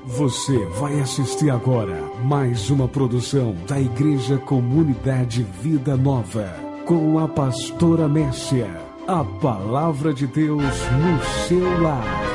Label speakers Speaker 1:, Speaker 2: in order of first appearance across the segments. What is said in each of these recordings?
Speaker 1: Você vai assistir agora mais uma produção da Igreja Comunidade Vida Nova, com a pastora Mércia. A palavra de Deus no seu lar.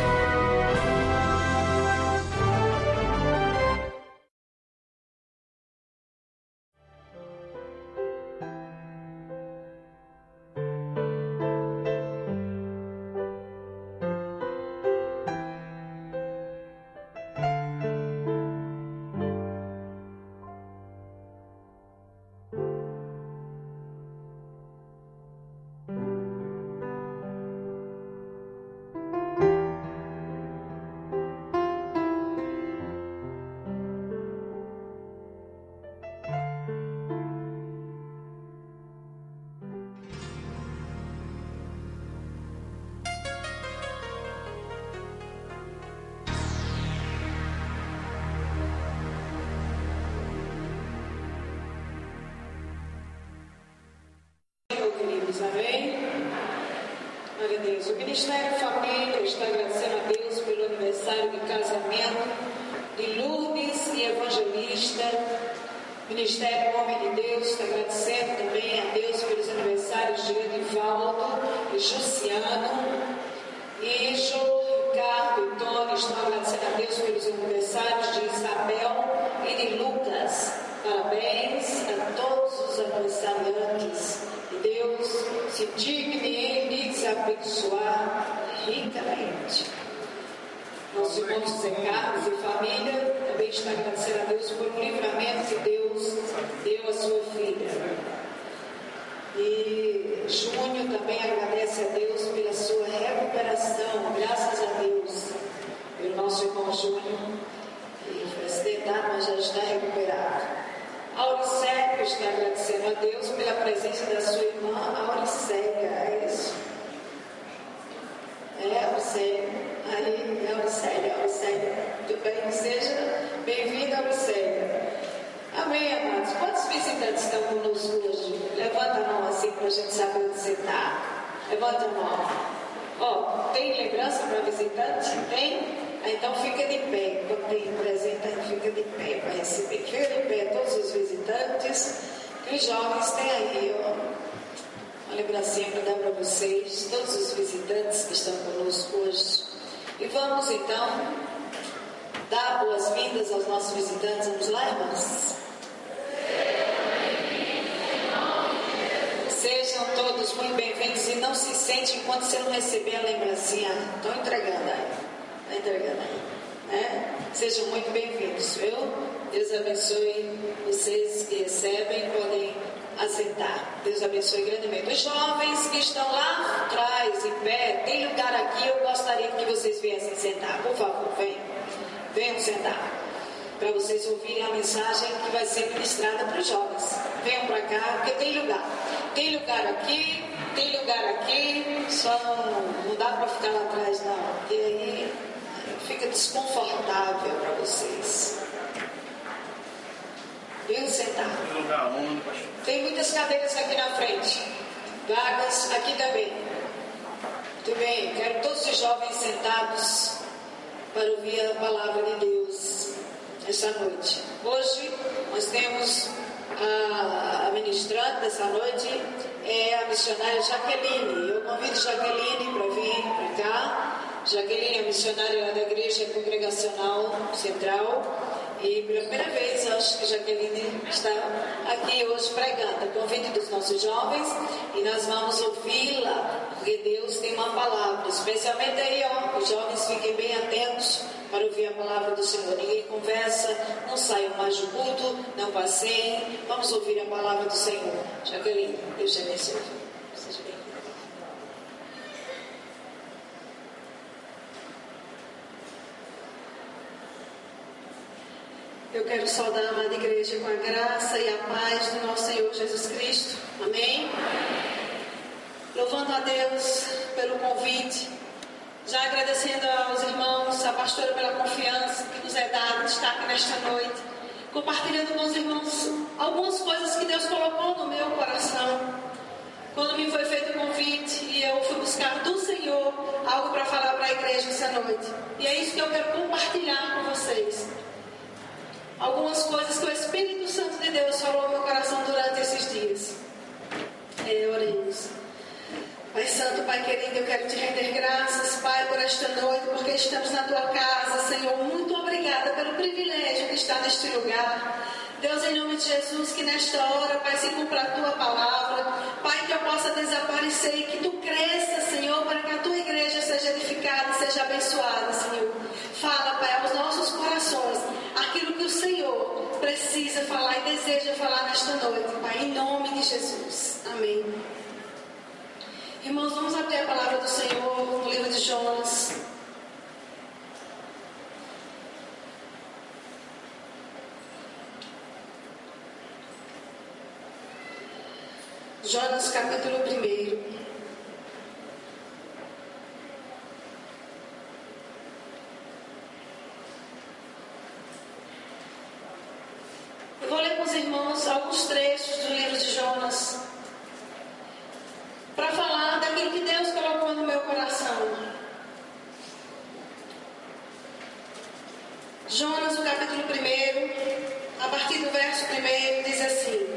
Speaker 2: Amém? Glória a Deus. O Ministério Família está agradecendo a Deus pelo aniversário de casamento de Lourdes e Evangelista. O Ministério Homem de Deus está agradecendo também a Deus pelos aniversários de Edivaldo e Jussiano. E João, Ricardo e Tony estão agradecendo a Deus pelos aniversários de Isabel e de Lucas. Parabéns a todos os aniversariantes. Deus se digne em lhes abençoar ricamente. Nosso irmão José Carlos e família também está agradecendo a Deus por um livramento que Deus deu à sua filha. E Júnior também agradece a Deus pela sua recuperação, graças a Deus, pelo nosso irmão Júnior, que foi acidentado, mas já está recuperado. Auricélia está agradecendo a Deus pela presença da sua irmã Auricélia, é isso? Auricélia. Aí, Auricélia. Tudo bem? Seja bem-vinda, Auricélia. Amém, amados. Quantos visitantes estão conosco hoje? Levanta a mão assim para a gente saber onde você está. Levanta a mão. Tem lembrança para visitante? Tem? Então fica de pé, quando tem presente, fica de pé para receber. Fica de pé todos os visitantes, que os jovens têm aí, uma lembrancinha para dar para vocês, todos os visitantes que estão conosco hoje. E vamos então dar boas-vindas aos nossos visitantes. Vamos lá, irmãos? Sejam todos muito bem-vindos e não se sente enquanto você não receber a lembrancinha. Estão entregando aí. Sejam muito bem-vindos, viu? Deus abençoe vocês que recebem, podem assentar. Deus abençoe grandemente. Os jovens que estão lá atrás, em pé, tem lugar aqui, eu gostaria que vocês viessem sentar. Por favor, venham sentar, para vocês ouvirem a mensagem que vai ser ministrada para os jovens. Venham para cá, porque tem lugar. Tem lugar aqui, só não dá para ficar lá atrás, não, porque aí fica desconfortável para vocês. Venham sentar. Tem muitas cadeiras aqui na frente, vagas aqui também. Muito bem, quero todos os jovens sentados para ouvir a palavra de Deus essa noite. Hoje nós temos a ministrante dessa noite, é a missionária Jaqueline. Eu convido Jaqueline para vir para cá. Jaqueline é missionária lá da Igreja Congregacional Central. E pela primeira vez, acho que Jaqueline está aqui hoje pregando. Convite dos nossos jovens e nós vamos ouvi-la, porque Deus tem uma palavra, especialmente aí, os jovens fiquem bem atentos para ouvir a palavra do Senhor. Ninguém conversa, não saiam mais do culto, não passeiem, vamos ouvir a palavra do Senhor. Jaqueline, Deus te abençoe. Seja bem-vinda. Eu quero saudar a amada igreja com a graça e a paz do nosso Senhor Jesus Cristo. Amém? Louvando a Deus pelo convite, já agradecendo aos irmãos, à pastora pela confiança que nos é dada de estar aqui nesta noite, compartilhando com os irmãos algumas coisas que Deus colocou no meu coração. Quando me foi feito o convite e eu fui buscar do Senhor algo para falar para a igreja essa noite. E é isso que eu quero compartilhar com vocês. Algumas coisas que o Espírito Santo de Deus falou ao meu coração durante esses dias. Oremos. Pai Santo, Pai querido, eu quero te render graças, Pai, por esta noite, porque estamos na tua casa, Senhor. Muito obrigada pelo privilégio de estar neste lugar. Deus, em nome de Jesus, que nesta hora, Pai, se cumpra a tua palavra. Pai, que eu possa desaparecer e que tu cresça, Senhor, para que a tua igreja seja edificada, seja abençoada, Senhor. Fala, Pai, aos nossos corações aquilo que o Senhor precisa falar e deseja falar nesta noite, Pai, em nome de Jesus. Amém. Irmãos, vamos abrir a palavra do Senhor no livro de Jonas. Jonas, capítulo 1. Eu vou ler com os irmãos alguns trechos do livro de Jonas, para falar daquilo que Deus colocou no meu coração. Jonas, o capítulo 1, a partir do verso 1, diz assim: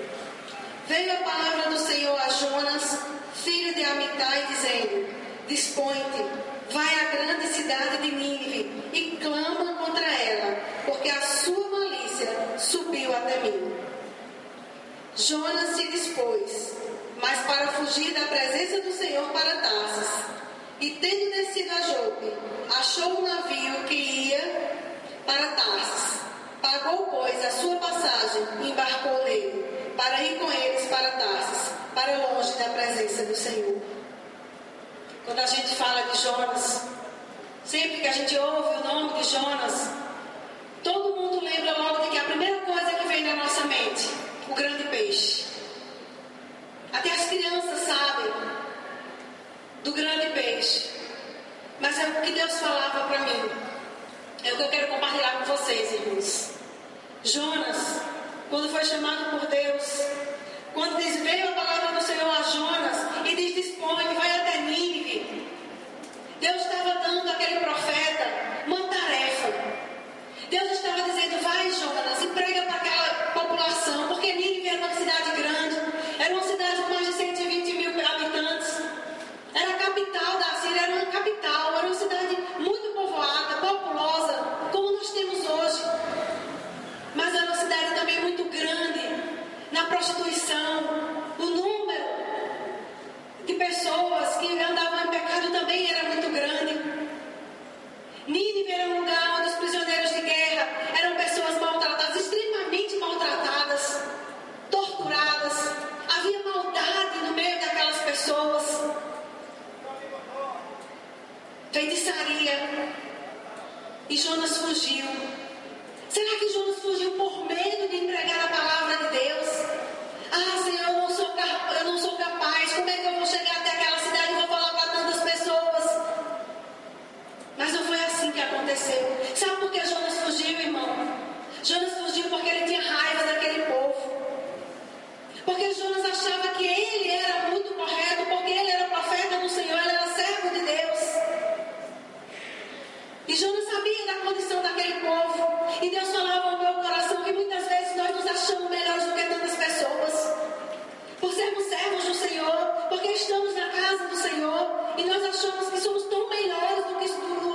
Speaker 2: Veio a palavra do Senhor a Jonas, filho de Amitai, dizendo: Dispõe-te, vai à grande cidade de Nínive e clama contra ela, porque a sua malícia subiu até mim. Jonas se dispôs, mas para fugir da presença do Senhor para Tarsis. E tendo descido a Jope, achou um navio que ia para Tarsis. Pagou, pois, a sua passagem e embarcou nele, para ir com eles para Tarsis, para longe da presença do Senhor. Quando a gente fala de Jonas, sempre que a gente ouve o nome de Jonas, todo mundo lembra logo de que a primeira coisa que vem na nossa mente, o grande peixe. Até as crianças sabem do grande peixe. Mas é o que Deus falava para mim. É o que eu quero compartilhar com vocês, irmãos. Jonas, quando foi chamado por Deus, quando diz, veio a palavra do Senhor a Jonas e diz, dispõe, vai até Nínive. Deus estava dando àquele profeta uma tarefa. Deus estava dizendo, vai Jonas, e prega para aquela população, porque Nínive era uma cidade grande, era uma cidade com mais de 120 mil habitantes, era a capital da Síria, era uma capital, era uma cidade muito povoada, populosa, como nós temos hoje. Mas era uma cidade também muito grande na prostituição. O número de pessoas que andavam em pecado também era muito grande. Nínive era um lugar onde os prisioneiros de guerra eram pessoas maltratadas, extremamente maltratadas, torturadas. Havia maldade no meio daquelas pessoas. Feitiçaria. E Jonas fugiu. Será que Jonas fugiu por medo de entregar a palavra de Deus? Ah, Senhor, eu não sou capaz. Como é que eu vou chegar até aquela cidade e vou falar para tantas pessoas? Mas não foi assim que aconteceu. Sabe por que Jonas fugiu, irmão? Jonas fugiu porque ele tinha raiva daquele povo. Porque Jonas achava que ele era muito correto, porque ele era profeta do Senhor, ele era servo de Deus. E Jonas sabia da condição daquele povo. E Deus falava ao meu coração que muitas vezes nós nos achamos melhores do que tantas pessoas. Por sermos servos do Senhor, porque estamos na casa do Senhor. E nós achamos que somos tão melhores do que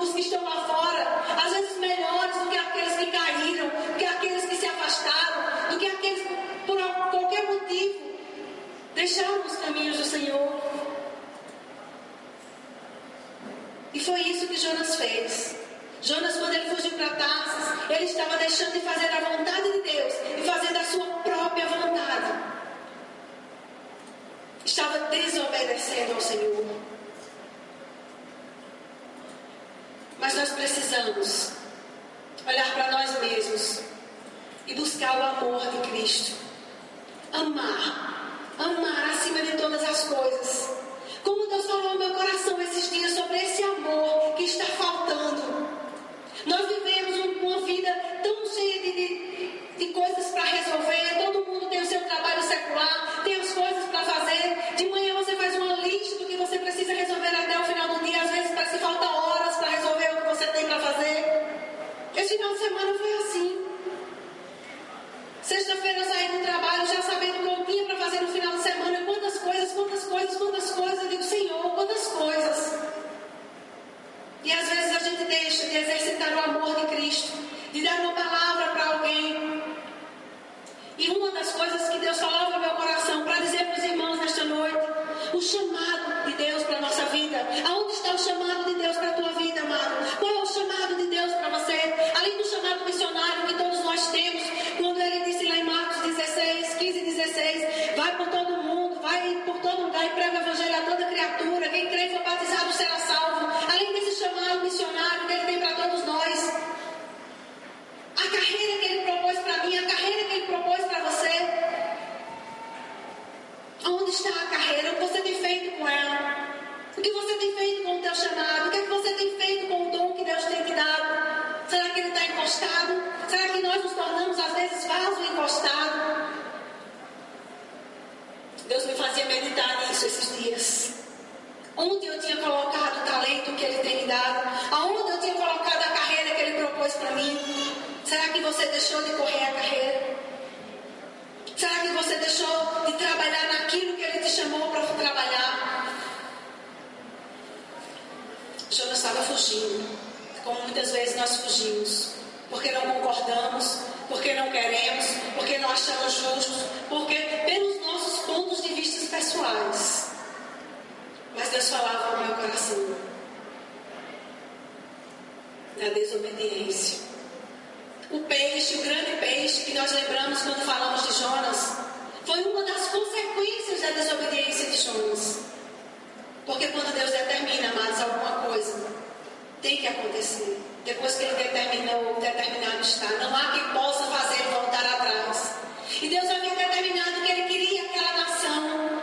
Speaker 2: os que estão lá fora. Às vezes melhores do que aqueles que caíram, do que aqueles que se afastaram, do que aqueles que por qualquer motivo deixaram os caminhos do Senhor. E foi isso que Jonas fez. Jonas, quando ele fugiu para Tarsis, ele estava deixando de fazer a vontade de Deus e fazendo a sua própria vontade. Estava desobedecendo ao Senhor. Mas nós precisamos olhar para nós mesmos e buscar o amor de Cristo. Amar acima de todas as coisas. Como Deus falou no meu coração esses dias sobre esse amor que está faltando. Nós vivemos uma vida tão cheia de coisas para resolver. Todo mundo tem o seu trabalho secular, tem as coisas para fazer. De manhã você faz uma lista do que você precisa resolver. chamado de Deus para a nossa vida? Aonde está o chamado de Deus para a tua vida, amado? Qual é o chamado de Deus para você? Além do chamado missionário que todos nós temos, quando ele disse lá em Marcos 16, 15 e 16, vai por todo mundo, vai por todo lugar e prega o evangelho a toda criatura. Quem crê e for batizado será salvo. Além desse chamado missionário que ele tem para todos nós, a carreira que ele propôs para mim, a carreira que ele propôs para você. Onde está a carreira? O que você tem feito com ela? O que você tem feito com o teu chamado? O que é que você tem feito com o dom que Deus tem te dado? Será que ele está encostado? Será que nós nos tornamos às vezes vaso encostado? Deus me fazia meditar nisso esses dias. Onde eu tinha colocado o talento que ele tem me dado? Aonde eu tinha colocado a carreira que ele propôs para mim? Será que você deixou de correr a carreira? Será que você deixou de trabalhar naquilo que ele te chamou para trabalhar? Jonas estava fugindo, como muitas vezes nós fugimos, porque não concordamos, porque não queremos, porque não achamos justos, porque pelos nossos pontos de vista pessoais. Mas Deus falava ao meu coração, na desobediência. O peixe, o grande peixe que nós lembramos quando falamos de Jonas, foi uma das consequências da desobediência de Jonas. Porque quando Deus determina, amados, alguma coisa, tem que acontecer. Depois que ele determinou, determinado está. Não há quem possa fazer voltar atrás. E Deus havia determinado que ele queria aquela nação.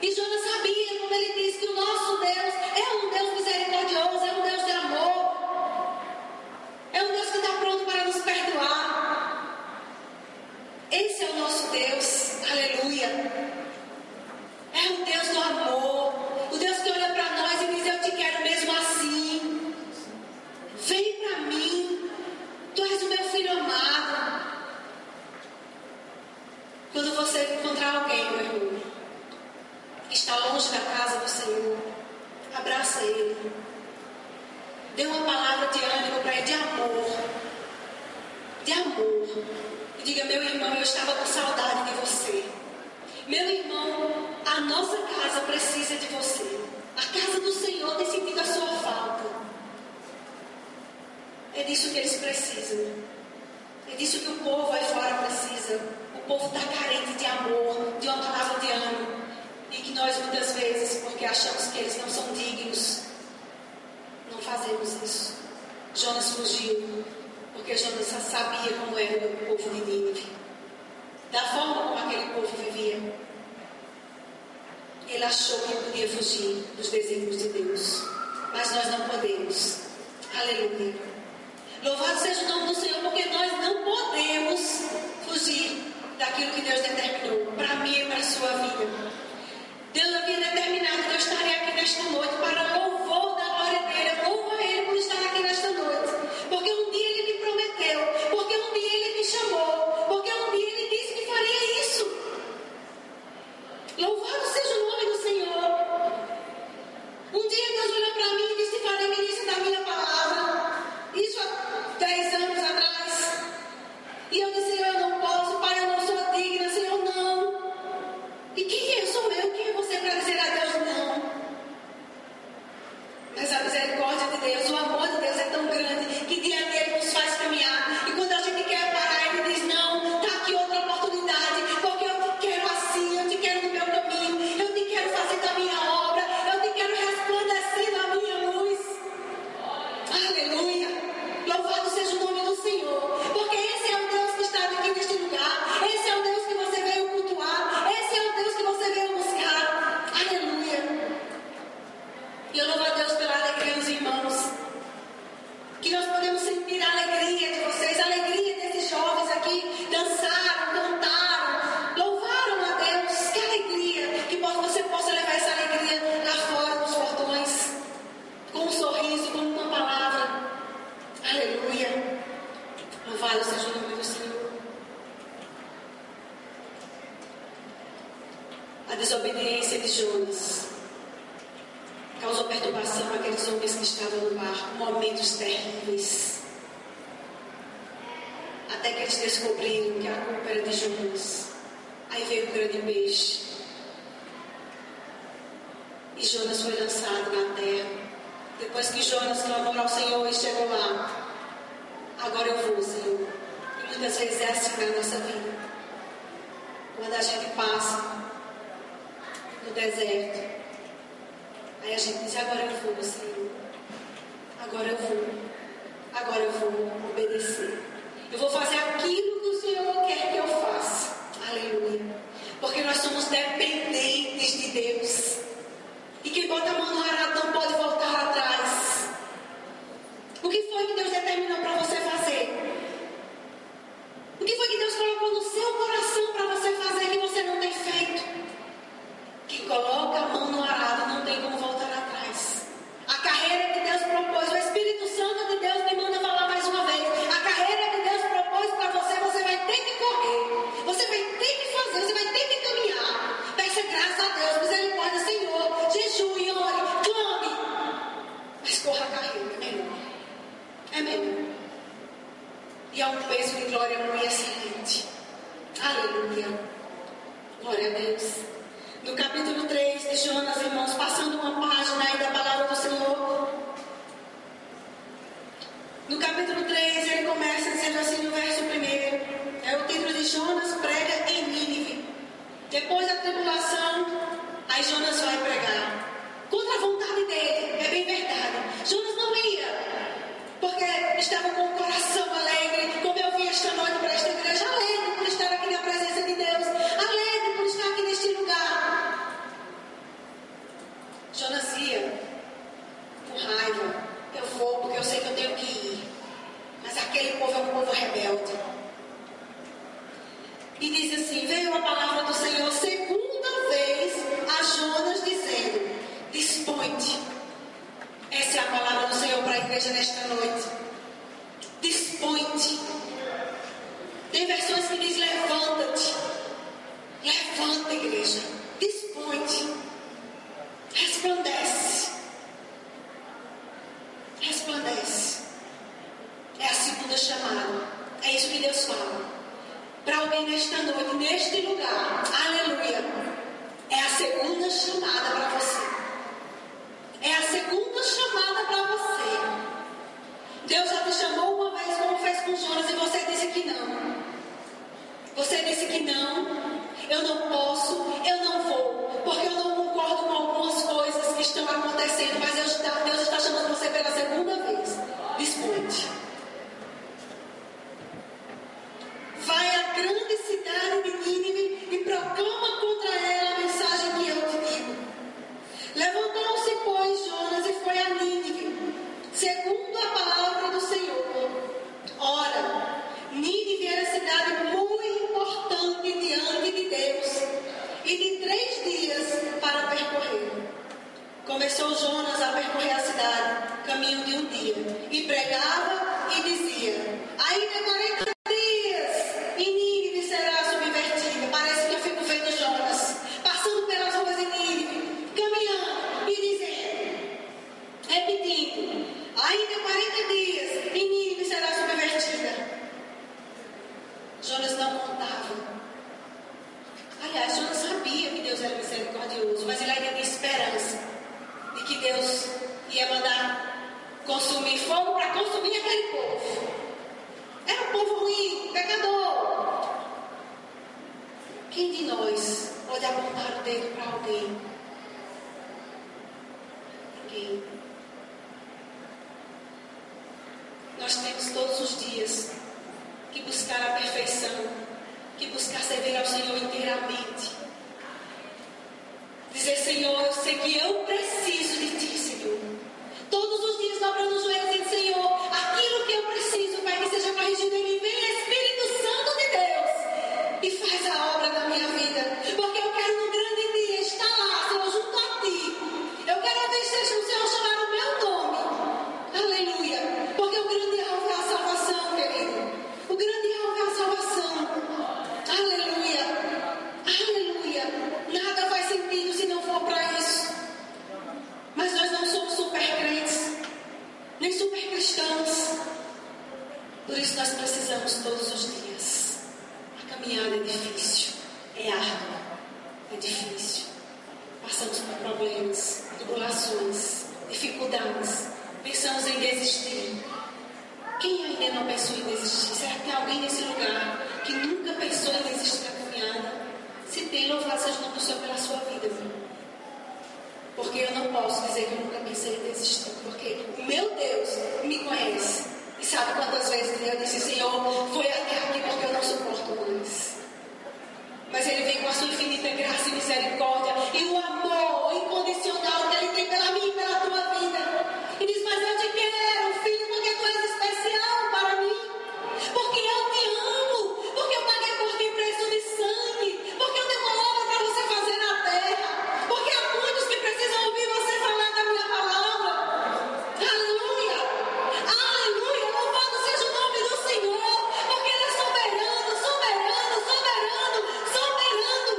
Speaker 2: E Jonas sabia, como ele disse, que o nosso Deus é um Deus misericordioso, é um Deus de amor. É um Deus que está pronto para nos perdoar. Esse é o nosso Deus. Aleluia. É o Deus do amor. O Deus que olha para nós e diz, eu te quero mesmo assim. Vem para mim. Tu és o meu filho amado. Quando você encontrar alguém, meu irmão, que está longe da casa do Senhor, abraça ele. Dê uma palavra de ânimo para ele, de amor. De amor. E diga, meu irmão, eu estava com saudade de você. Meu irmão, a nossa casa precisa de você. A casa do Senhor tem sentido a sua falta. É disso que eles precisam. É disso que o povo aí fora precisa. O povo está carente de amor, de uma palavra de ânimo. E que nós muitas vezes, porque achamos que eles não são dignos, não fazemos isso. Jonas fugiu, porque Jonas sabia como era o povo de Nínive, da forma como aquele povo vivia. Ele achou que podia fugir dos desígnios de Deus, mas nós não podemos. Aleluia. Louvado seja o nome do Senhor, porque nós não podemos fugir daquilo que Deus determinou para mim e para a sua vida. Deus havia determinado que eu estaria aqui nesta noite para louvor da glória dele. Eu louvo a ele por estar aqui nesta noite. Porque um dia ele me prometeu. Porque um dia ele me chamou. Porque um dia ele disse que faria isso. Louvado seja o nome do Senhor. Um dia Deus olhou para mim e disse que faria ministro da minha palavra. Isso há 10 anos atrás. E eu disse, Senhor, eu não posso. Pai, eu não sou digna. Senhor, não. E quem sou eu? Quem é você para dizer a Deus não? Mas a misericórdia de Deus, o amor de Deus é tão grande que dia a dia Ele nos faz caminhar. E quando a gente quer parar, Ele diz, não, está aqui outra oportunidade, porque eu te quero assim, eu te quero no meu caminho, eu te quero fazendo a minha obra, eu te quero resplandecendo a minha luz. Aleluia! Louvado seja o nome do Senhor, porque esse é o Deus que está aqui neste lugar, esse é o Deus que você veio cultuar, esse é o Deus que você veio buscar. Aleluia! E eu louvo a Deus pela alegria dos irmãos, que nós podemos sentir a alegria de vocês, a alegria desses jovens aqui, dançaram, cantaram, louvaram a Deus. Que alegria, que você possa levar essa alegria lá fora dos portões, com um sorriso, com uma palavra. Aleluia. Louvado seja o nome do Senhor. A desobediência de Jonas causou perturbação àqueles homens que estavam no barco, momentos terríveis. Até que eles descobriram que a culpa era de Jonas. Aí veio o grande peixe. E Jonas foi lançado na terra. Depois que Jonas clamou ao Senhor e chegou lá, agora eu vou, Senhor. E muitas vezes é assim na nossa vida. Quando a gente passa no deserto, aí a gente diz, agora eu vou, Senhor. Agora eu vou obedecer. Eu vou fazer aquilo que o Senhor quer que eu faça. Aleluia. Porque nós somos dependentes de Deus. E quem bota a mão no arado não pode voltar atrás. O que foi que Deus determinou para você fazer? O que foi que Deus colocou no seu coração para você fazer que você não tem feito? Quem coloca a mão no arado não tem como voltar atrás. A carreira que Deus propôs, o Espírito Santo de Deus me manda falar mais uma vez. A carreira que Deus propôs para você, você vai ter que correr. Você vai ter que fazer, você vai ter que caminhar. Peça graça a Deus, misericórdia, Senhor. Jejue, ore, clame. Mas corra a carreira, é melhor. É melhor. E há um peso de glória muito excelente. Aleluia. Glória a Deus. No capítulo 3 de Jonas, irmãos, passando uma página aí da palavra do Senhor. No capítulo 3, ele começa dizendo assim no verso 1. É o título de Jonas prega em Nínive. Depois da tribulação, aí Jonas vai pregar. Contra a vontade dele, é bem verdade. Jonas não ia, porque estava com o coração alegre, como eu vim esta noite para esta igreja, alegre por estar aqui na presença de Deus, alegre por estar aqui neste lugar. Jonas ia com raiva. Eu vou porque eu sei que eu tenho que ir. Mas aquele povo é um povo rebelde. E diz assim, veio a palavra do Senhor segunda vez a Jonas dizendo, dispõe-te. Essa é a palavra do Senhor para a igreja nesta noite. Dispõe-te. Tem versões que diz levanta-te. Levanta, igreja. Dispõe-te. Resplandece. Resplandece. É a segunda chamada. É isso que Deus fala. Para alguém nesta noite, neste lugar. Aleluia. É a segunda chamada para você. É a segunda chamada para você. Deus já te chamou uma vez, como fez com Jonas, e você disse que não. Você disse que não. Eu não posso, eu não vou, porque eu não concordo com algumas coisas que estão acontecendo, mas Deus está chamando você pela segunda vez. Dispõe-te. Vai à grande cidade de Nínive e proclama contra ela a mensagem que eu te digo. Levantou-se, pois, Jonas e foi a Nínive, segundo a palavra do Senhor. Ora, Nínive era cidade muito importante diante de Deus, e de 3 dias para percorrer. Começou Jonas a percorrer a cidade, caminho de um dia, e pregava e dizia, ainda 40 dias, e Nínive será subvertida. Parece que eu fico vendo Jonas, passando pelas ruas de Nínive, caminhando e dizendo, repetindo, ainda 40 dias, e Nínive será subvertida. Jonas não contava. Aliás, Jonas sabia que Deus era misericordioso, mas ele ainda tinha esperança de que Deus ia mandar consumir fogo para consumir aquele povo. Era um povo ruim, pecador. Quem de nós pode apontar o dedo para alguém? Ninguém. Nós temos todos os dias que buscar a perfeição, que buscar servir ao Senhor inteiramente. Dizer, Senhor, eu sei que eu preciso de Ti, Senhor. Todos os dias dobrando os joelhos e dizendo, Senhor, aquilo que eu preciso, Pai, que seja corrigido em mim. Vem, Espírito Santo de Deus, e faz a obra da minha vida. Porque eu quero no grande dia estar lá, Senhor, junto a Ti. Eu quero ouvir o Senhor chamar o meu nome. Aleluia. Porque o grande alvo é a salvação, querido. O grande alvo é a salvação. Aleluia. Aleluia. Nada faz sentido se não for para isso. Mas nós não somos super crentes, nem super cristãos. Por isso nós precisamos todos os dias. A caminhada é difícil, é árdua, é difícil. Passamos por problemas, dificuldades, pensamos em desistir. Quem ainda não pensou em desistir? Será que tem alguém nesse lugar que nunca pensou em desistir da caminhada? Se tem, louvado seja o nome do Senhor pela sua vida, viu? Porque eu não posso dizer que eu nunca pensei em desistir, porque o meu Deus me conhece e sabe quantas vezes eu disse: Senhor, foi até aqui porque eu não suporto mais. Mas Ele vem com a sua infinita graça e misericórdia e o amor incondicional que Ele tem pela minha e pela tua vida. E diz: mas eu te quero, filho, porque tu és especial para mim. Porque eu te amo. Porque eu paguei por ti preço de sangue. Porque eu tenho uma obra para você fazer na terra. Porque há muitos que precisam ouvir você falar da minha palavra. Aleluia. Aleluia. Louvado seja o nome do Senhor. Porque Ele é soberano, soberano, soberano, soberano.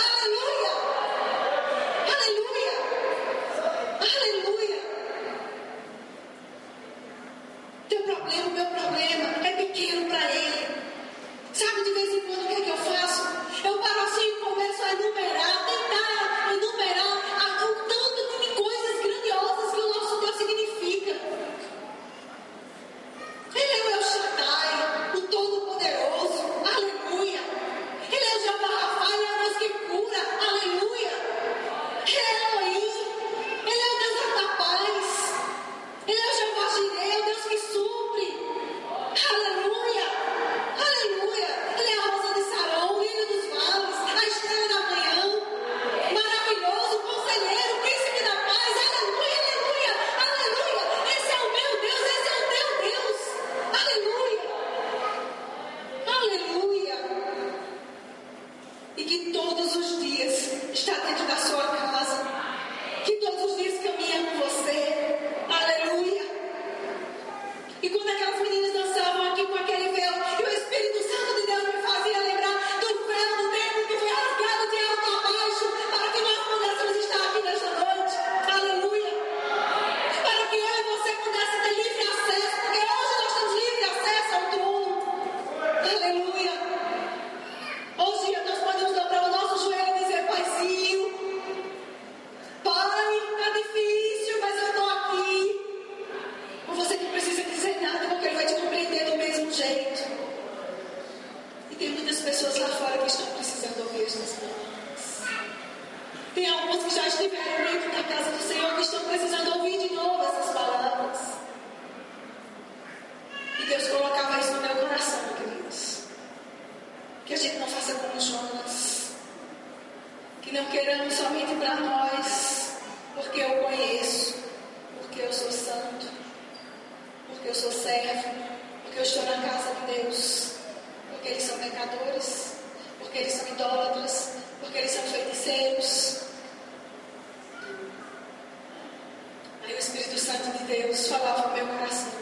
Speaker 2: Aleluia. Aleluia. Aleluia. Teu problema, meu problema é pequeno para Ele. Sabe, de vez em quando o que é que eu faço? Eu paro assim e começo a tentar enumerar o tanto de coisas grandiosas que o nosso Deus significa. Ele é o El Shaddai, o Todo-Poderoso, aleluia. Ele é o Jeová Rafa, Ele é o Deus que cura, aleluia. Ele é Elohim, Ele é o Deus da paz. Ele é o Jeová Jireh, é o Deus que supre. Aleluia. Aleluia. Ele é a rosa de Sarão, o lírio dos vales, a estrela da manhã. Maravilhoso, conselheiro, príncipe da paz. Aleluia, aleluia, aleluia. Esse é o meu Deus, esse é o teu Deus. Aleluia. Aleluia. E que todos os dias está dentro da sua casa. Que todos os dias caminha com você. Aleluia. E quando aquelas meninas dançavam aqui com aquele véu, e o Espírito Santo de Deus me fazia lembrar do véu do templo que foi rasgado de alto a baixo, para que nós pudéssemos estar aqui nesta noite. Aleluia. Para que eu e você pudéssemos ter livre acesso, porque hoje nós temos livre acesso ao trono. Aleluia. Hoje nós podemos dobrar o nosso joelho e dizer: Paizinho, Pai, está difícil, mas eu estou aqui. Ou você não precisa dizer nada, porque Ele vai te compreender do mesmo jeito. E tem muitas pessoas lá fora que estão precisando ouvir estas palavras. Tem alguns que já estiveram dentro da casa do Senhor que estão precisando ouvir de novo essas palavras. E Deus colocava isso no meu coração, queridos. Que a gente não faça como Jonas. Que não queiramos somente para nós, porque eu conheço, porque eu sou santo, porque eu sou servo, porque eu estou na casa de Deus, porque eles são pecadores, porque eles são idólatras, porque eles são feiticeiros. Aí o Espírito Santo de Deus falava no meu coração: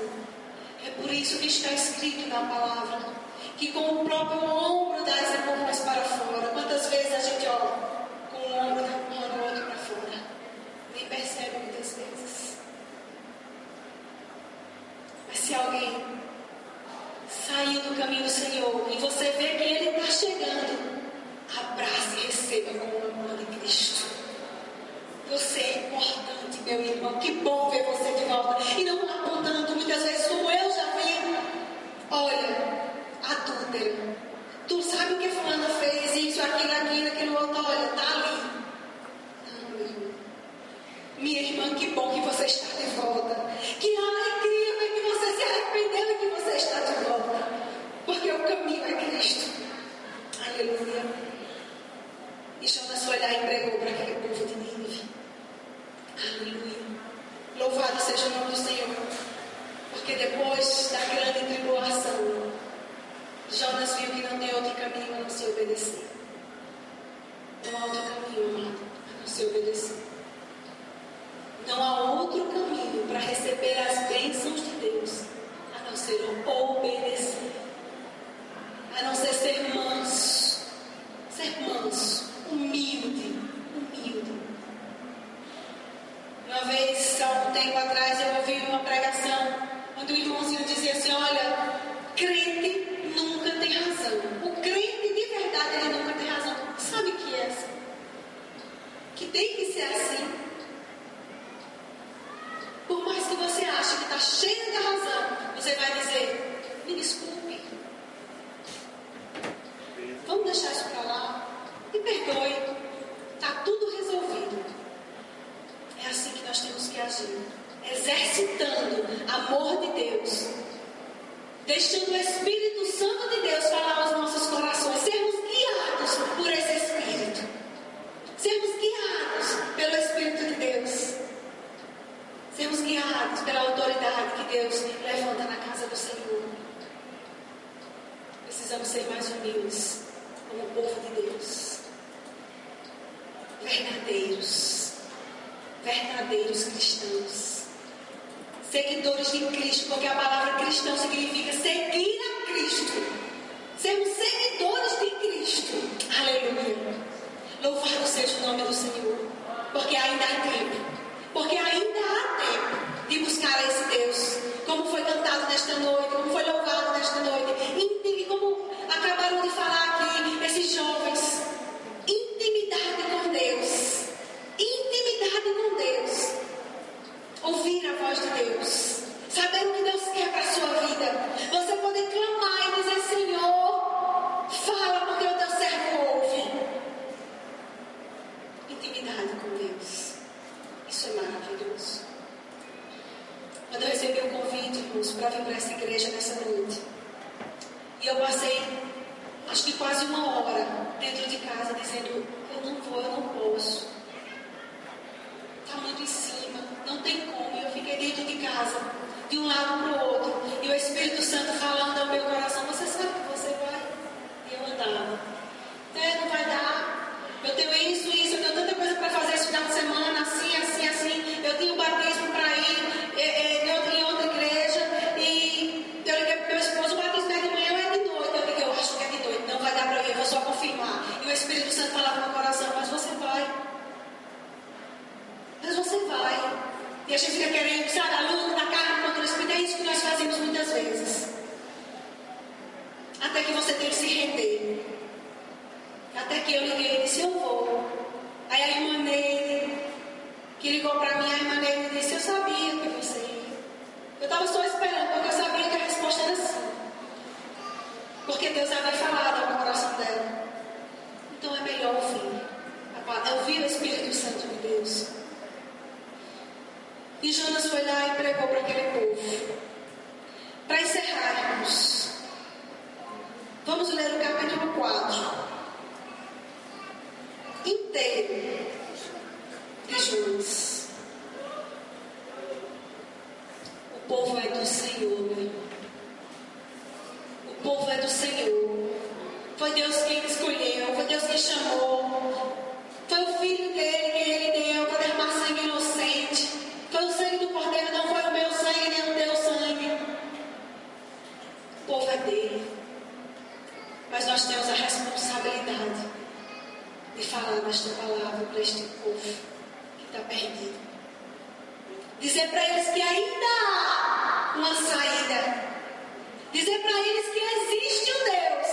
Speaker 2: é por isso que está escrito na palavra, que com o próprio ombro das empurrões para fora. Quantas vezes a gente olha com um ombro empurrando o outro para fora, nem percebe muitas vezes. Mas se alguém saiu do caminho do Senhor e você vê que Ele está chegando, abrace e receba com o amor de Cristo. Você é importante, meu irmão. Que bom ver você de volta. E não apontando muitas vezes como eu já vi. Olha, adúltera, tu sabe o que fulano fez? Isso, aquilo outro. Olha, está ali. Não, meu irmão. Minha irmã, que bom que você está de volta. Que alegria ver que você se arrependeu e que você está de volta. Porque o caminho é Cristo. Aleluia. E Jonas foi lá e pregou para aquele povo de Nínive. Aleluia. Louvado seja o nome do Senhor. Porque depois da grande tribulação, Jonas viu que não tem outro caminho a não se obedecer. Não há outro caminho, amado, a não se obedecer. Não há outro caminho para receber as bênçãos de Deus a não ser obedecer. A não ser manso. Ser manso, humilde. Uma vez, há um tempo atrás, eu ouvi uma pregação onde o irmãozinho dizia assim: olha, crente nunca tem razão. O crente de verdade, ele nunca tem razão. Sabe o que é assim? Que tem que ser assim. nós temos que agir, exercitando amor de Deus, deixando o Espírito Santo de Deus falar aos nossos corações, sermos guiados por esse Espírito, sermos guiados pelo Espírito de Deus, sermos guiados pela autoridade que Deus levanta na casa do Senhor. Precisamos ser mais humildes como o povo de Deus, verdadeiros cristãos, seguidores de Cristo, porque a palavra cristão significa seguir a Cristo. Sermos seguidores de Cristo. Aleluia. Louvado seja o nome do Senhor. Porque ainda há tempo. Porque ainda há tempo de buscar esse Deus. Como foi cantado nesta noite, como foi louvado nesta noite. E como acabaram de falar aqui, esses jovens. Intimidade com Deus. Intimidade com Deus. Ouvir a voz de Deus, saber o que Deus quer para a sua vida. Você poder clamar e dizer: Senhor, fala, porque o teu servo ouve. Intimidade com Deus, isso é maravilhoso. Quando eu recebi o convite, irmãos, para vir para essa igreja nessa noite, e eu passei acho que quase uma hora dentro de casa dizendo: eu não vou, eu não posso, está muito em cima, não tem como. E eu fiquei dentro de casa, de um lado para o outro, e o Espírito Santo falando ao meu coração: você sabe que você vai? E eu andava: não vai dar, eu tenho isso, eu tenho tanta coisa para fazer esse final de semana, assim, eu tenho batismo para ir em outra igreja, e eu liguei para o meu esposo: o batismo é de manhã ou é de noite? Eu digo: eu acho que é de noite, não vai dar para ir, eu vou só confirmar. E o Espírito Santo falava no meu coração: mas você vai. Mas você vai. E a gente fica querendo, sabe, a luta da carne contra o Espírito. É isso que nós fazemos muitas vezes. Até que você tem que se render. Até que eu liguei e disse: eu vou. Aí a irmã Neide, que ligou para mim, a irmã Neide disse: eu sabia que você ia. Eu estava só esperando, porque eu sabia que a resposta era sim. Porque Deus havia falado ao coração dela. Então é melhor ouvir o Espírito Santo de Deus. E Jonas foi lá e pregou para aquele povo. Para encerrarmos, vamos ler o capítulo 4 inteiro de Jonas. O povo é do Senhor, meu irmão. O povo é do Senhor. Foi Deus quem escolheu, foi Deus quem chamou. Foi o filho dele que ele deu para derramar sangue inocente. Foi o sangue do Cordeiro, não foi o meu sangue nem o teu sangue. O povo é dele. Mas nós temos a responsabilidade de falar nesta palavra para este povo que está perdido. Dizer para eles que ainda há uma saída. Dizer para eles que existe um Deus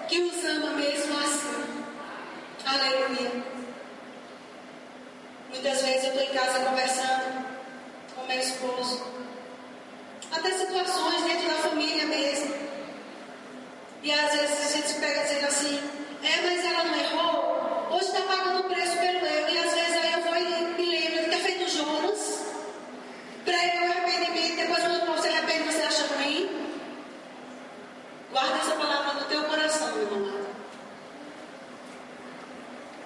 Speaker 2: que os ama mesmo assim. Aleluia. Muitas vezes eu estou em casa conversando com meu esposo. Até situações dentro da família mesmo. E às vezes a gente se pega dizendo assim: mas ela não errou? Hoje está pagando o preço pelo erro. E às vezes aí eu vou e me lembro de ter feito Jonas. Prega o arrependimento, depois quando você arrepende você acha ruim. Guarda essa palavra no teu coração, meu amado.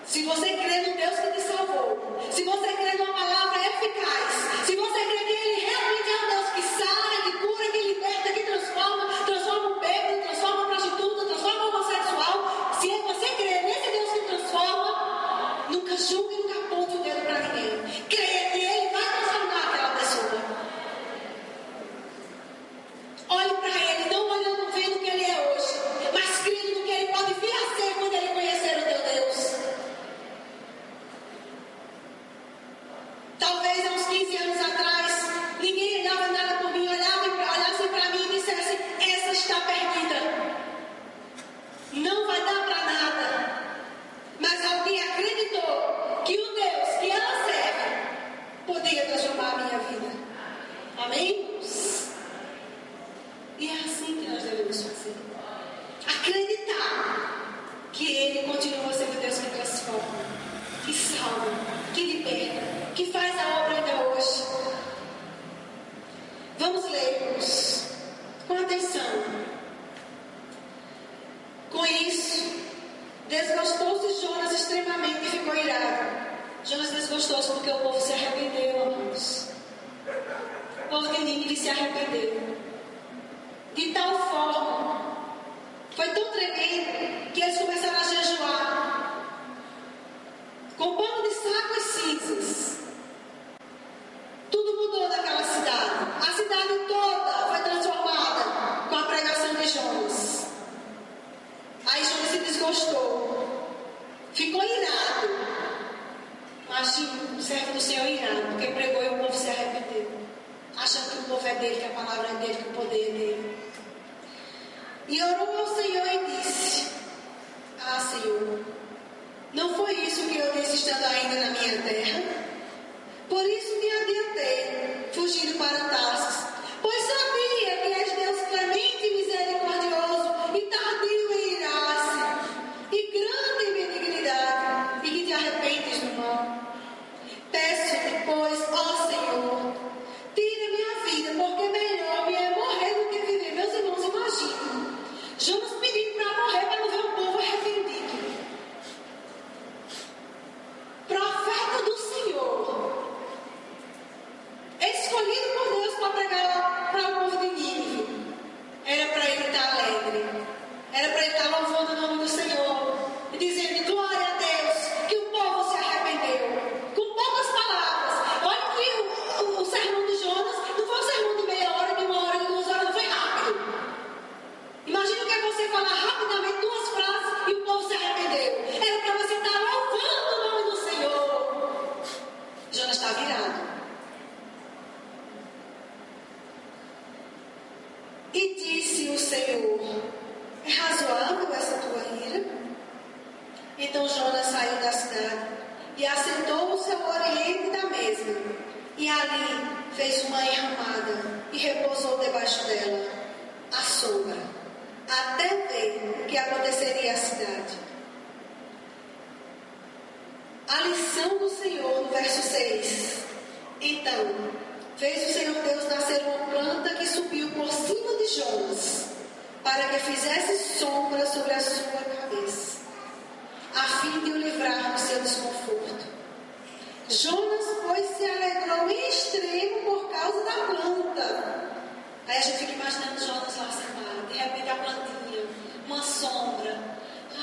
Speaker 2: Se você crê no Deus que te salvou, se você crê numa palavra eficaz, se você crê que Ele realmente é um Deus que sara, que cura, que liberta, que transforma o bêbado, transforma a prostituta, transforma o homossexual, se você crê nesse Deus que transforma, nunca julgue, nunca aponte o dedo para ninguém. Creia que Ele vai transformar aquela pessoa. Olhe para Ele, não olhando, vendo o que Ele é hoje, mas crendo no que Ele pode vir a ser quando Ele conhecer o teu Deus. Talvez há uns 15 anos atrás, ninguém olhava nada por mim, olhasse para mim e dissesse: essa está perdida, não vai dar para nada. Mas alguém acreditou que o Deus que ela serve poderia transformar a minha vida. Amém? E é assim que nós devemos fazer. Acreditar que Ele continua sendo Deus que transforma, que salva, que liberta, que faz a obra em teu atenção. Com isso, desgostou-se Jonas extremamente e ficou irado. Jonas desgostou-se porque o povo se arrependeu, amados. O povo de Nínive se arrependeu. De tal forma, foi tão tremendo que eles começaram a jejuar com pano de saco e cinzas. Tudo mudou naquela cidade. A cidade toda foi transformada com a pregação de Jonas. Aí Jonas se desgostou. Ficou irado. Imagina o servo do Senhor irado, porque pregou e o povo se arrependeu. Achando que o povo é dele, que a palavra é dele, que o poder é dele. E orou ao Senhor e disse: Ah, Senhor, não foi isso que eu disse estando ainda na minha terra? Por isso me adiantei, fugindo para Tarsis, pois sabia que és Deus clemente e misericordioso, e tardio em irar-se, e grande em benignidade, e que te arrependes do mal. Peço-te, pois, ó Senhor, tira minha vida, porque melhor me é morrer do que viver. Meus irmãos, imaginam Jonas pedindo para morrer para não ver o povo arrependido. Profeta do Senhor, escolhido por Deus para pregar para o povo de Nínive. Era para ele estar alegre, era para ele estar louvando o nome do Senhor e dizendo glória a Deus, que o povo se arrependeu. Com poucas palavras. Olha que o sermão de Jonas não foi um sermão de meia hora, de uma hora, de 2 horas, não foi rápido. Imagina o que é você falar rapidamente 2 frases e o povo se arrependeu. Era para você estar louvando o nome do Senhor. Jonas está virado. E disse o Senhor: é razoável essa tua ira? Então Jonas saiu da cidade e assentou-se ao oriente da mesma, e ali fez uma enramada e repousou debaixo dela, à sombra, até ver o que aconteceria à cidade. A lição do Senhor, no verso 6. Então fez o Senhor Deus nascer uma planta que subiu por cima de Jonas, para que fizesse sombra sobre a sua cabeça, a fim de o livrar do seu desconforto. Jonas, pois, se alegrou em extremo por causa da planta. Aí a gente fica imaginando Jonas lá sentado, de repente a plantinha, uma sombra.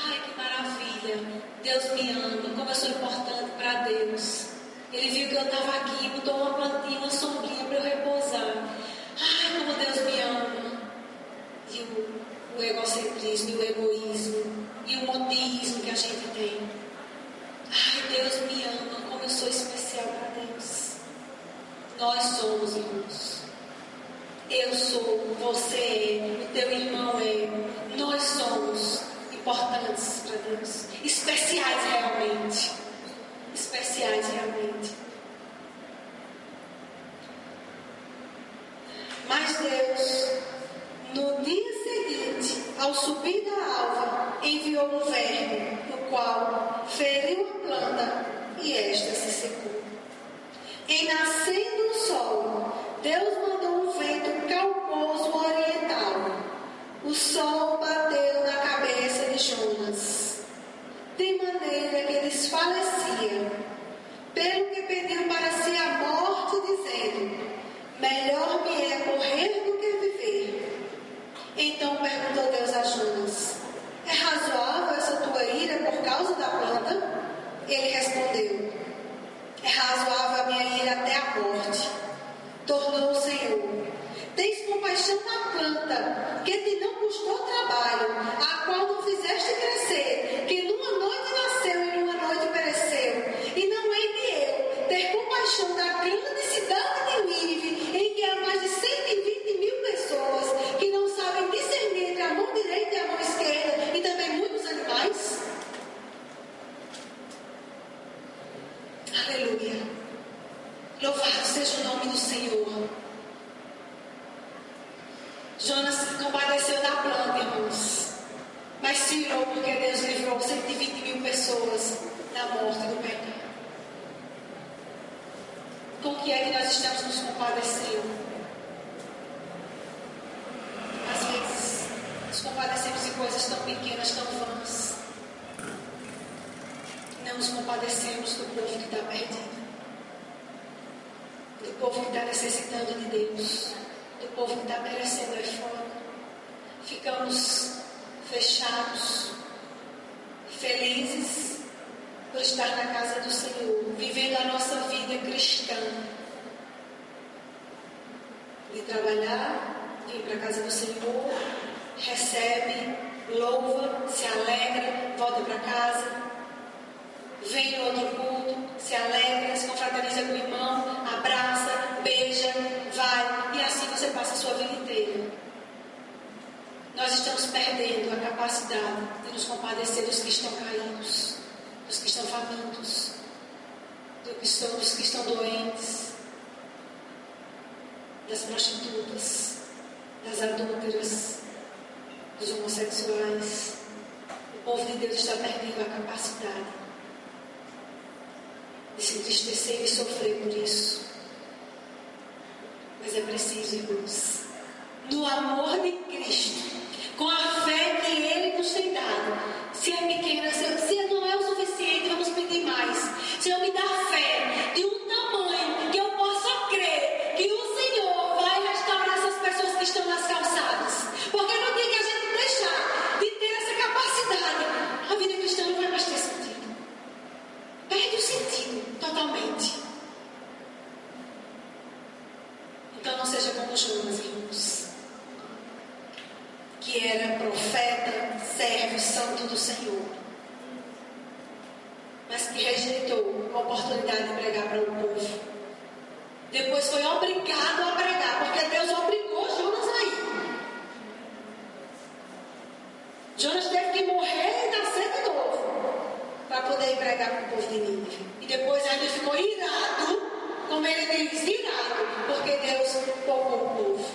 Speaker 2: Ai, que maravilha, Deus me ama, como eu sou importante para Deus. Ele viu que eu estava aqui, botou uma plantinha, uma sombrinha para eu repousar. Ai, como Deus me ama. E o egocentrismo, e o egoísmo, e o modismo que a gente tem. Ai, Deus me ama, como eu sou especial para Deus. Nós somos, irmãos. Eu sou, você é, o teu irmão é. Nós somos importantes para Deus. Especiais realmente. Especiais realmente. Mas Deus, no dia seguinte, ao subir da alva, enviou um verme, o qual feriu a planta e esta se secou. Em nascendo o sol, Deus mandou um vento calmoso oriental. O sol bateu na cabeça de Jonas, de maneira que desfalecia, pelo que pediu para si a morte, dizendo: melhor me é morrer do que viver. Então perguntou Deus a Jonas: é razoável essa tua ira por causa da planta? Ele respondeu: é razoável a minha ira até a morte. Tornou o Senhor: tens compaixão da planta, que te não custou trabalho, a qual não fizeste crescer, que numa noite nasceu e numa noite pereceu. E não hei de eu ter compaixão da grande cidade de Nínive, em que há mais de 120.000 pessoas, que não sabem discernir entre a mão direita e a mão esquerda, e também muitos animais? Aleluia. Louvado seja o nome do Senhor. Jonas se compadeceu da planta, irmãos, mas se irou porque Deus livrou 120.000 pessoas da morte e do pecado. Com que é que nós estamos nos compadecendo? Nos compadecemos de coisas tão pequenas, tão vãs. Não nos compadecemos do povo que está perdido. Do povo que está necessitando de Deus. Do povo que está merecendo aí fora. Ficamos fechados, felizes por estar na casa do Senhor, vivendo a nossa vida cristã. De trabalhar, vir para a casa do Senhor, recebe, louva, se alegra, volta para casa, vem no outro culto, se alegra, se confraterniza com o irmão, abraça, beija, vai, e assim você passa a sua vida inteira. Nós estamos perdendo a capacidade de nos compadecer dos que estão caídos, dos que estão famintos, dos que estão doentes, das prostitutas, das adúlteras, dos homossexuais. O povo de Deus está perdendo a capacidade de se entristecer e sofrer por isso. Mas é preciso, irmãos, no amor de Cristo, com a fé que Ele nos tem dado. Se é pequena, se não é o suficiente, vamos pedir mais. Senhor, me dá fé de um tamanho que eu possa crer que o Senhor vai restaurar essas pessoas que estão nas calçadas. Porque no dia que a gente deixar de ter essa capacidade, a vida cristã não vai mais ter sentido. Perde o sentido totalmente. Então não seja como Jonas, irmãos, que era profeta, servo, santo do Senhor, mas que rejeitou a oportunidade de pregar para o povo. Depois foi obrigado a pregar, porque Deus obrigou Jonas a ir. Jonas teve que morrer e nascer de novo para poder ir pregar para o povo de Nínive. E depois ainda ficou irado, como ele diz, irado, porque Deus poupou o povo.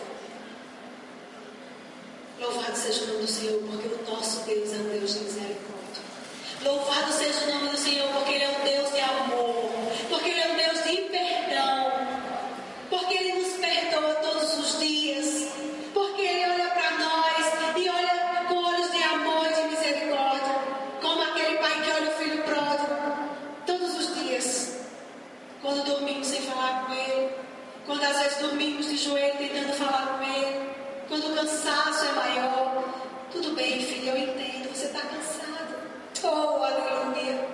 Speaker 2: Louvado seja o nome do Senhor, porque o nosso Deus é um Deus de misericórdia. Louvado seja o nome do Senhor, porque Ele é um Deus de amor, porque Ele é um Deus de perdão, porque Ele nos perdoa todos os dias, porque Ele olha para nós e olha com olhos de amor e de misericórdia, como aquele pai que olha o filho pródigo todos os dias, quando dormimos sem falar com Ele, quando às vezes dormimos de joelho tentando falar com Ele, quando o cansaço é maior. Tudo bem, filho, eu entendo, você está cansado. Oh, aleluia.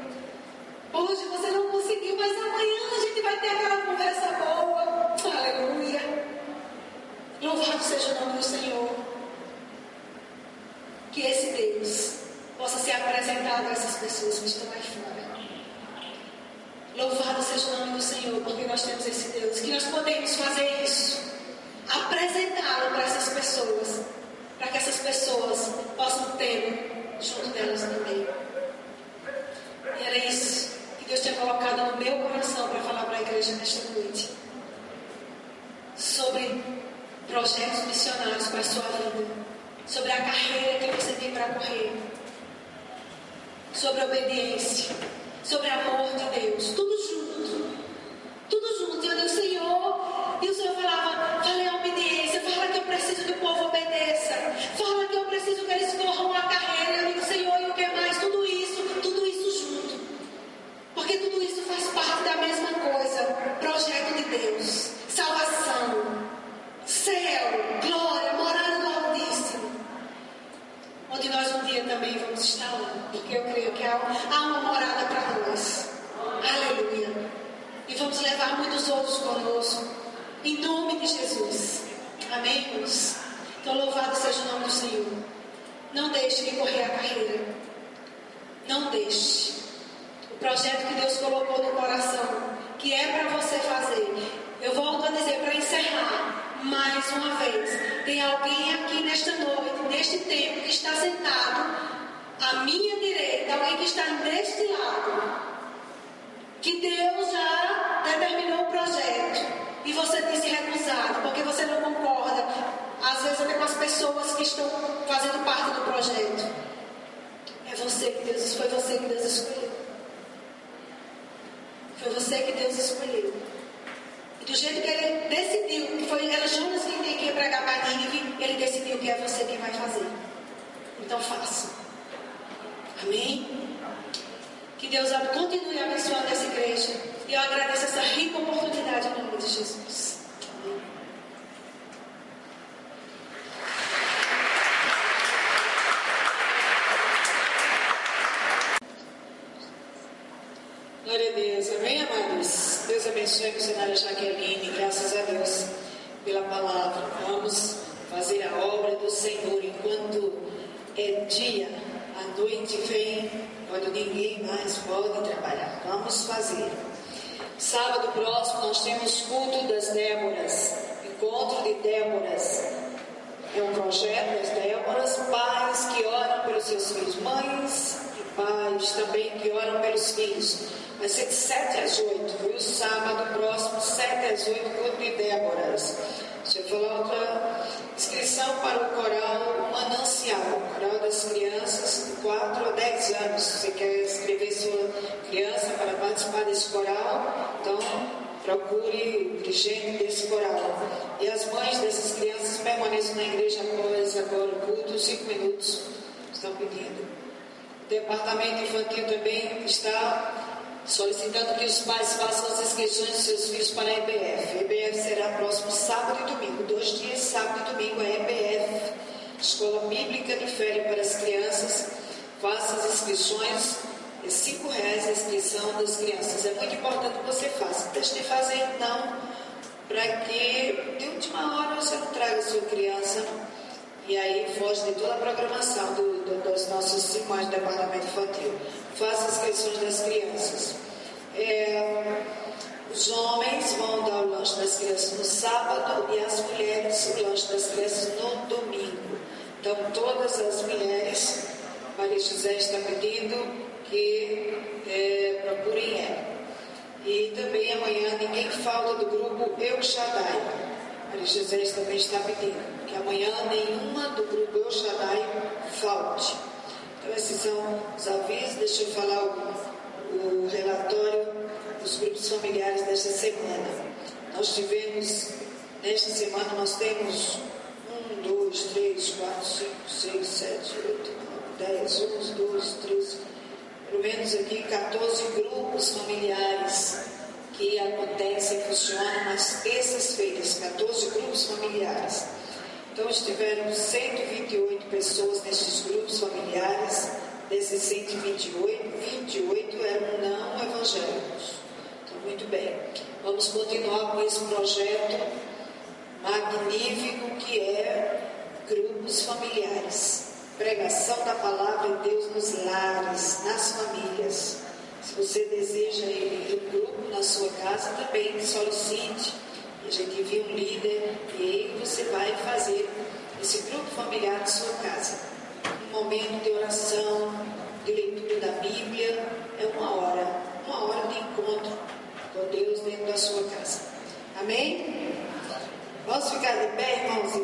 Speaker 2: Hoje você não conseguiu, mas amanhã a gente vai ter aquela conversa boa. Aleluia. Louvado seja o nome do Senhor. Que esse Deus possa ser apresentado a essas pessoas que estão aí fora. Louvado seja o nome do Senhor, porque nós temos esse Deus, que nós podemos fazer isso. Apresentá-lo para essas pessoas, para que essas pessoas possam tê-lo junto delas também. E era isso que Deus tinha colocado no meu coração para falar para a igreja nesta noite, sobre projetos missionários para a sua vida, sobre a carreira que você tem para correr, sobre obediência, sobre amor de Deus, tudo junto. E eu digo, Senhor, e o Senhor falava, fala em obediência, fala que eu preciso que o povo obedeça, fala que eu preciso que eles corram a carreira. Eu digo, Senhor, e o que mais? Tudo isso junto, porque tudo isso faz parte da mesma coisa, projeto de Deus, salvação, céu, glória, morada do Altíssimo, onde nós um dia também vamos estar lá, porque eu creio que há uma morada para nós. Aleluia. E vamos levar muitos outros conosco, em nome de Jesus. Amém, irmãos? Então louvado seja o nome do Senhor. Não deixe de correr a carreira. Não deixe. O projeto que Deus colocou no coração, que é para você fazer. Eu volto a dizer, para encerrar, mais uma vez, tem alguém aqui nesta noite, neste tempo, que está sentado à minha direita, alguém que está deste lado, que Deus já determinou o projeto e você tem se recusado porque você não concorda, às vezes até com as pessoas que estão fazendo parte do projeto. Foi você que Deus escolheu. Foi você que Deus escolheu. E do jeito que Ele decidiu, que era Jonas quem tem que pregar para Nínive, Ele decidiu que é você quem vai fazer. Então faça. Amém? Que Deus continue abençoando essa igreja. E eu agradeço essa rica oportunidade em nome de Jesus. Amém. Glória a Deus. Amém, amados? Deus abençoe a missionária Jaqueline. Graças a Deus pela palavra. Vamos fazer a obra do Senhor enquanto é dia. À noite vem quando ninguém mais pode trabalhar. Vamos fazer. Sábado próximo nós temos culto das Déboras. Encontro de Déboras. É um projeto das Déboras. Pais que oram pelos seus filhos. Mães e pais também que oram pelos filhos. Vai ser de 7 às 8, viu? Sábado próximo, 7 às 8, culto de Déboras. Deixa eu falar outra inscrição para o coral Manancial, coral das crianças de 4 a 10 anos. Se você quer inscrever sua criança para participar desse coral, então procure o dirigente desse coral. E as mães dessas crianças permaneçam na igreja após agora o culto, 5 minutos, estão pedindo. O departamento infantil também está solicitando que os pais façam as inscrições de seus filhos para a EBF. A EBF será próximo sábado e domingo, 2 dias, sábado e domingo, a EBF, Escola Bíblica de Férias para as Crianças. Faça as inscrições, é R$5 a inscrição das crianças. É muito importante que você faça. Deixe de fazer então, para que de última hora você não traga a sua criança e aí foge de toda a programação dos nossos irmãos do departamento infantil. Faça as inscrições das crianças. Os homens vão dar o lanche das crianças no sábado e as mulheres o lanche das crianças no domingo. Então todas as mulheres, Maria José está pedindo que procurem ela. E também amanhã ninguém falta do grupo El Shaddai. Maria José também está pedindo que amanhã nenhuma do grupo El Shaddai falte. Então esses são os avisos. Deixa eu falar o relatório dos grupos familiares desta semana. Nós tivemos, nesta semana nós temos 1, 2, 3, 4, 5, 6, 7, 8, 9, 10, 11, 12, 13, pelo menos aqui 14 grupos familiares que acontecem e funcionam nas terças-feiras, 14 grupos familiares. Então estiveram 128 pessoas nesses grupos familiares. Desses 128, 28 eram não evangélicos. Então, muito bem. Vamos continuar com esse projeto magnífico que é grupos familiares. Pregação da palavra de Deus nos lares, nas famílias. Se você deseja ir um grupo na sua casa, também solicite. A gente envia um líder e aí você vai fazer esse grupo familiar na sua casa. Um momento de oração, de leitura da Bíblia, é uma hora de encontro com Deus dentro da sua casa. Amém? Vamos ficar de pé, irmãos, e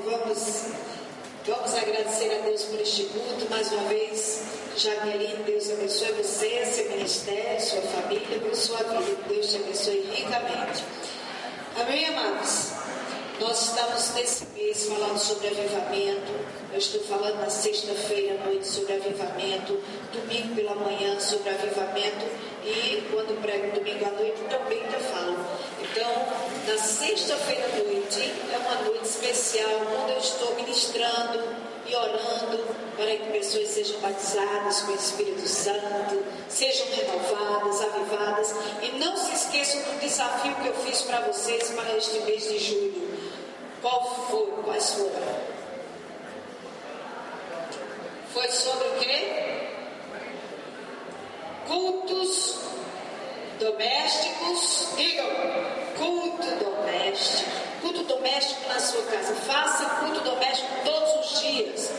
Speaker 2: vamos agradecer a Deus por este culto. Mais uma vez, Jaqueline, Deus abençoe você, seu ministério, sua família, por sua vida. Deus te abençoe ricamente. Amém, amados? Nós estamos nesse mês falando sobre avivamento. Eu estou falando na sexta-feira à noite sobre avivamento, domingo pela manhã sobre avivamento e quando prego domingo à noite também eu falo. Então, na sexta-feira à noite é uma noite especial onde eu estou ministrando e orando para que pessoas sejam batizadas com o Espírito Santo, sejam renovadas, avivadas. E não se esqueçam do desafio que eu fiz para vocês para este mês de julho. Quais foram? Foi sobre o quê? Cultos domésticos. Digam, culto doméstico. Culto doméstico na sua casa. Faça culto doméstico todos os dias.